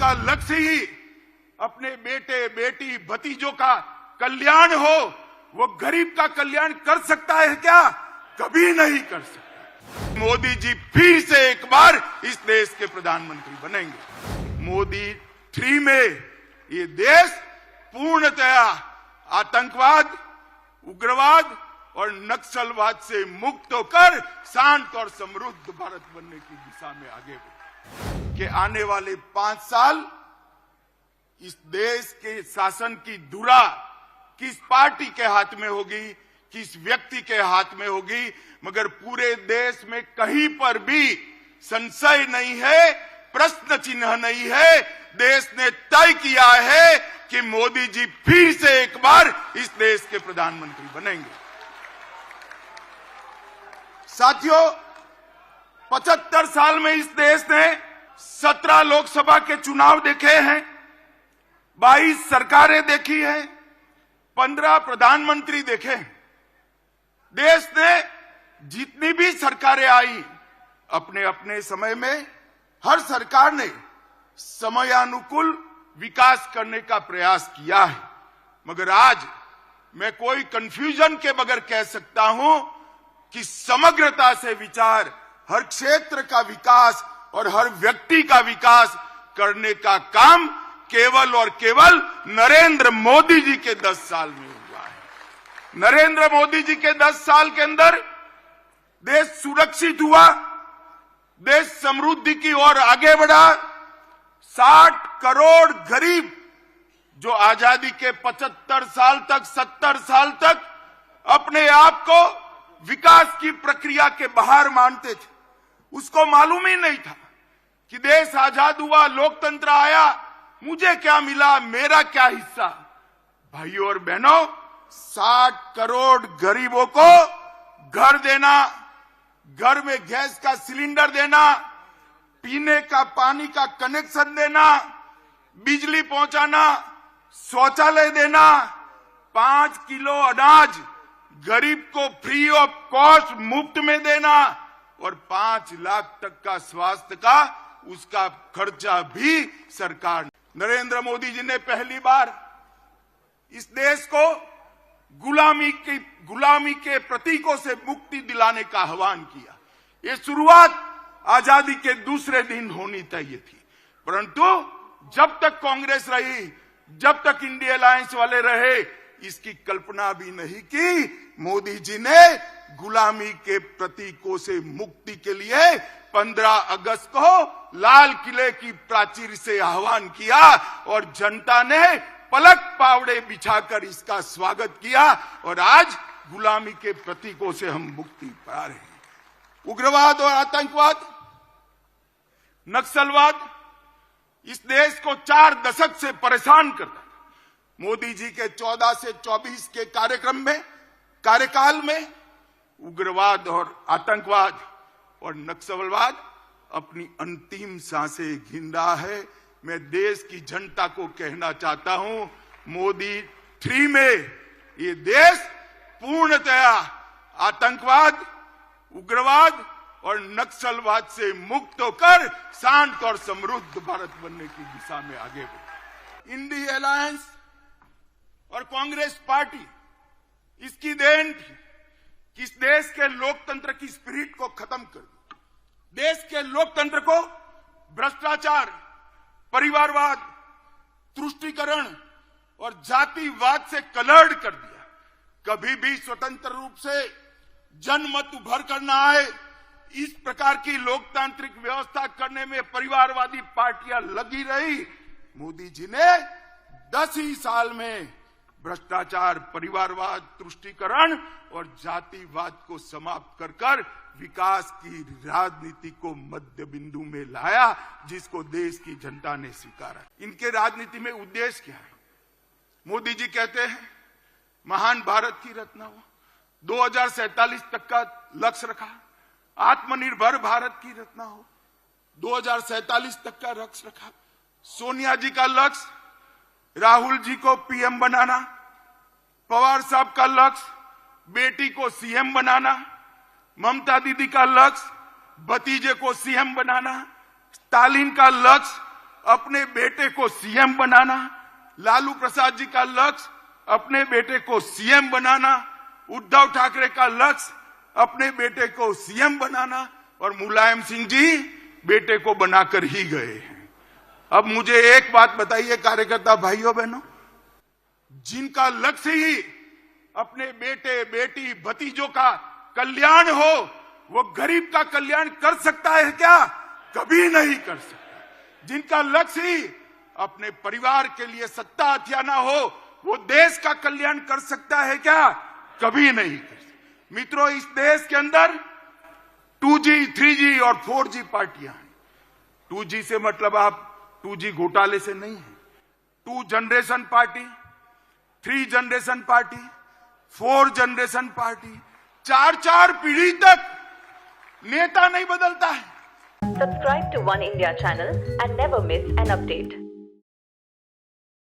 का लक्ष्य ही अपने बेटे बेटी भतीजों का कल्याण हो, वो गरीब का कल्याण कर सकता है क्या? कभी नहीं कर सकता। मोदी जी फिर से एक बार इस देश के प्रधानमंत्री बनेंगे। मोदी 3 में ये देश पूर्णतया आतंकवाद, उग्रवाद और नक्सलवाद से मुक्त होकर शांत और समृद्ध भारत बनने की दिशा में आगे बढ़े। कि आने वाले 5 साल इस देश के शासन की धुरा किस पार्टी के हाथ में होगी, किस व्यक्ति के हाथ में होगी, मगर पूरे देश में कहीं पर भी संशय नहीं है, प्रश्न चिन्ह नहीं है। देश ने तय किया है कि मोदी जी फिर से एक बार इस देश के प्रधानमंत्री बनेंगे। साथियों, 75 साल में इस देश ने 17 लोकसभा के चुनाव देखे हैं, 22 सरकारें देखी हैं, 15 प्रधानमंत्री देखे। देश ने जितनी भी सरकारें आई, अपने अपने समय में हर सरकार ने समयानुकूल विकास करने का प्रयास किया है। मगर आज मैं कोई कंफ्यूजन के बगैर कह सकता हूं कि समग्रता से विचार, हर क्षेत्र का विकास और हर व्यक्ति का विकास करने का काम केवल और केवल नरेंद्र मोदी जी के 10 साल में हुआ है। नरेंद्र मोदी जी के 10 साल के अंदर देश सुरक्षित हुआ, देश समृद्धि की ओर आगे बढ़ा। 60 करोड़ गरीब जो आजादी के 75 साल तक, 70 साल तक अपने आप को विकास की प्रक्रिया के बाहर मानते थे, उसको मालूम ही नहीं था कि देश आजाद हुआ, लोकतंत्र आया, मुझे क्या मिला, मेरा क्या हिस्सा। भाइयों और बहनों, 60 करोड़ गरीबों को घर देना, घर में गैस का सिलेंडर देना, पीने का पानी का कनेक्शन देना, बिजली पहुंचाना, शौचालय देना, 5 किलो अनाज गरीब को फ्री ऑफ कॉस्ट मुफ्त में देना और 5 लाख तक का स्वास्थ्य का उसका खर्चा भी सरकार। नरेंद्र मोदी जी ने पहली बार इस देश को गुलामी के प्रतीकों से मुक्ति दिलाने का आह्वान किया। ये शुरुआत आजादी के दूसरे दिन होनी चाहिए थी, परंतु जब तक कांग्रेस रही, जब तक इंडिया अलायंस वाले रहे, इसकी कल्पना भी नहीं की। मोदी जी ने गुलामी के प्रतीकों से मुक्ति के लिए 15 अगस्त को लाल किले की प्राचीर से आह्वान किया और जनता ने पलक पावड़े बिछाकर इसका स्वागत किया और आज गुलामी के प्रतीकों से हम मुक्ति पा रहे हैं। उग्रवाद और आतंकवाद, नक्सलवाद इस देश को 4 दशक से परेशान करता था। मोदी जी के 14 से 24 के कार्यकाल में उग्रवाद और आतंकवाद और नक्सलवाद अपनी अंतिम सांसें गिन रहा है। मैं देश की जनता को कहना चाहता हूं, मोदी 3 में ये देश पूर्णतया आतंकवाद, उग्रवाद और नक्सलवाद से मुक्त होकर शांत और समृद्ध भारत बनने की दिशा में आगे बढ़े। इंडिया अलायंस और कांग्रेस पार्टी इसकी देन थी कि इस देश के लोकतंत्र की स्पिरिट को खत्म कर दिया, देश के लोकतंत्र को भ्रष्टाचार, परिवारवाद, तुष्टीकरण और जातिवाद से कलर्ड कर दिया। कभी भी स्वतंत्र रूप से जनमत उभर कर न आए, इस प्रकार की लोकतांत्रिक व्यवस्था करने में परिवारवादी पार्टियां लगी रही। मोदी जी ने 10 ही साल में भ्रष्टाचार, परिवारवाद, तुष्टीकरण और जातिवाद को समाप्त कर विकास की राजनीति को मध्य बिंदु में लाया, जिसको देश की जनता ने स्वीकारा। इनके राजनीति में उद्देश्य क्या है? मोदी जी कहते हैं महान भारत की रचना हो, 2047 तक का लक्ष्य रखा, आत्मनिर्भर भारत की रचना हो, 2047 तक का लक्ष्य रखा। सोनिया जी का लक्ष्य राहुल जी को पीएम बनाना, पवार साहब का लक्ष्य बेटी को सीएम बनाना, ममता दीदी का लक्ष्य भतीजे को सीएम बनाना, स्टालिन का लक्ष्य अपने बेटे को सीएम बनाना, लालू प्रसाद जी का लक्ष्य अपने बेटे को सीएम बनाना, उद्धव ठाकरे का लक्ष्य अपने बेटे को सीएम बनाना, और मुलायम सिंह जी बेटे को बनाकर ही गए हैं। अब मुझे एक बात बताइए कार्यकर्ता भाइयों बहनों, जिनका लक्ष्य ही अपने बेटे बेटी भतीजों का कल्याण हो, वो गरीब का कल्याण कर सकता है क्या? कभी नहीं कर सकता। जिनका लक्ष्य ही अपने परिवार के लिए सत्ता हथियाना हो, वो देश का कल्याण कर सकता है क्या? कभी नहीं कर सकता। मित्रों, इस देश के अंदर 2G, 3G और 4G पार्टियां हैं। 2G से मतलब आप 2G घोटाले से नहीं है। 2 generation party, 3 generation party, 4 generation party, 4 पीढ़ी तक नेता नहीं बदलता है। Subscribe to One India channel and never miss an update.